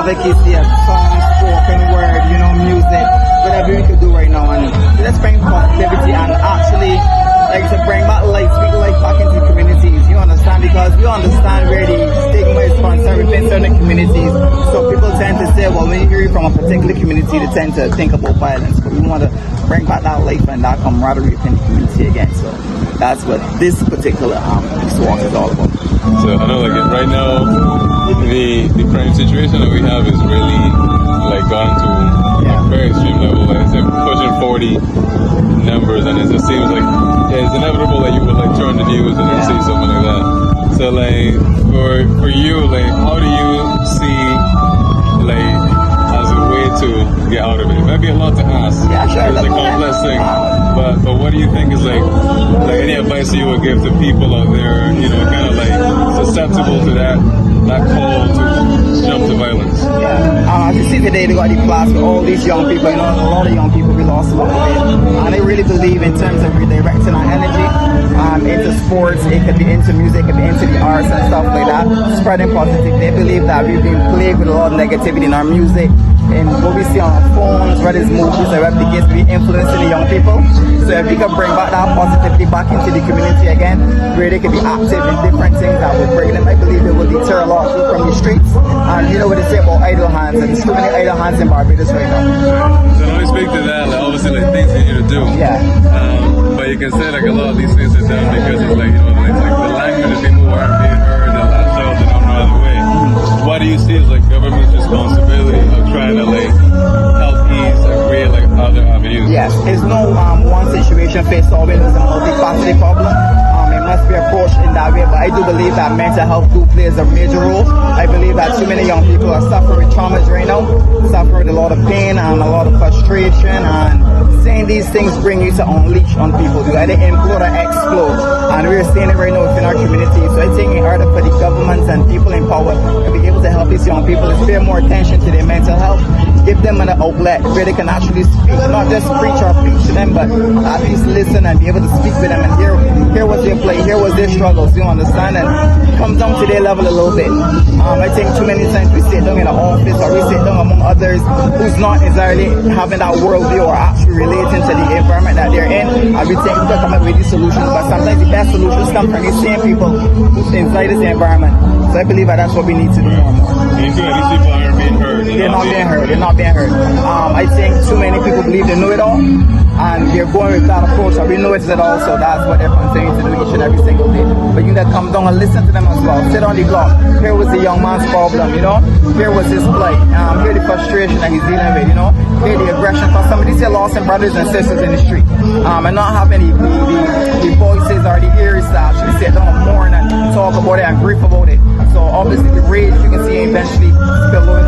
advocacy of song, spoken word, you know, music, whatever we could do right now, and let's bring positivity and actually, like, to bring back life, speak life back into communities, you understand, because we understand where the stigma is concerned within certain communities, so people tend to say, well, when you hear from a particular community, they tend to think about violence, but we want to bring back that life and that camaraderie within the community again, so that's what this particular walk is all about. So I know, like, right now, the crime situation that we have is really, like, gone to a very extreme level. Like, it's like pushing 40 numbers, and it just seems like it's inevitable that you would, like, turn the news and see something like that. So, like, for you, like, how do you see, like, as a way to get out of it? It might be a lot to ask. Yeah, sure. It's a complex thing. But what do you think is, like any advice that you would give to people out there, you know, kind of, like, susceptible to that call to jump to violence? Yeah. As you see today, they got the class with all these young people, you know, a lot of young people we lost along the way. And they really believe in terms of redirecting our energy into sports, it could be into music, it could be into the arts and stuff like that, spreading positive. They believe that we've been plagued with a lot of negativity in our music, and what we see on our phones, whether it's movies or whether it's be influencing the young people. So if we can bring back that positivity back into the community again, where they can be active in different things that will bring them, I believe it will deter a lot of people from the streets. And you know what they say about idle hands, and there's too many idle hands in Barbados right now. So when we speak to that, like, obviously, like, things that you to do. Yeah. But you can say, like, a lot of these things are done because it's, like, you know, like the language that people aren't being heard, and lashed out in no other way. What do you see as, like, government's responsibility of trying to, like, help ease and create, like, other avenues? Yes, there's no one situation fits all. It's a multifaceted problem. It must be approached in that way, but I do believe that mental health plays a major role. I believe that too many young people are suffering traumas right now, suffering a lot of pain and a lot of frustration, and saying these things bring you to unleash on people. You either implode or explode, and we're seeing it right now within our community. So I think in order for the governments and people in power to be able to help these young people is pay more attention to their mental health, give them an outlet where they can actually speak, not just preach or preach to them, but at least listen and be able to speak with them and hear what they play, hear what their struggles, you understand, and come down to their level a little bit. I think too many times we sit down in an office or we sit down among others who's not necessarily having that worldview or actually relating to the environment that they're in, and we think we can come up with these solutions, but sometimes the best solutions come from these same people who's inside this environment. So I believe that that's what we need to do more and more. You feel like these people aren't being heard? They're not being heard. They're not being heard. I think too many people believe they know it all, and they're going with that approach. So we know it's it all, so that's what they're continuing to do each and every single day. But you need to come down and listen to them as well. Sit on the block. Here was the young man's problem, you know. Here was his plight. Here the frustration that he's dealing with, you know. Here the aggression. Because some of these are lost brothers and sisters in the street, and not having the voices or the ears to actually sit down and mourn and talk about it and grief about it. So obviously the rage you can see eventually spill over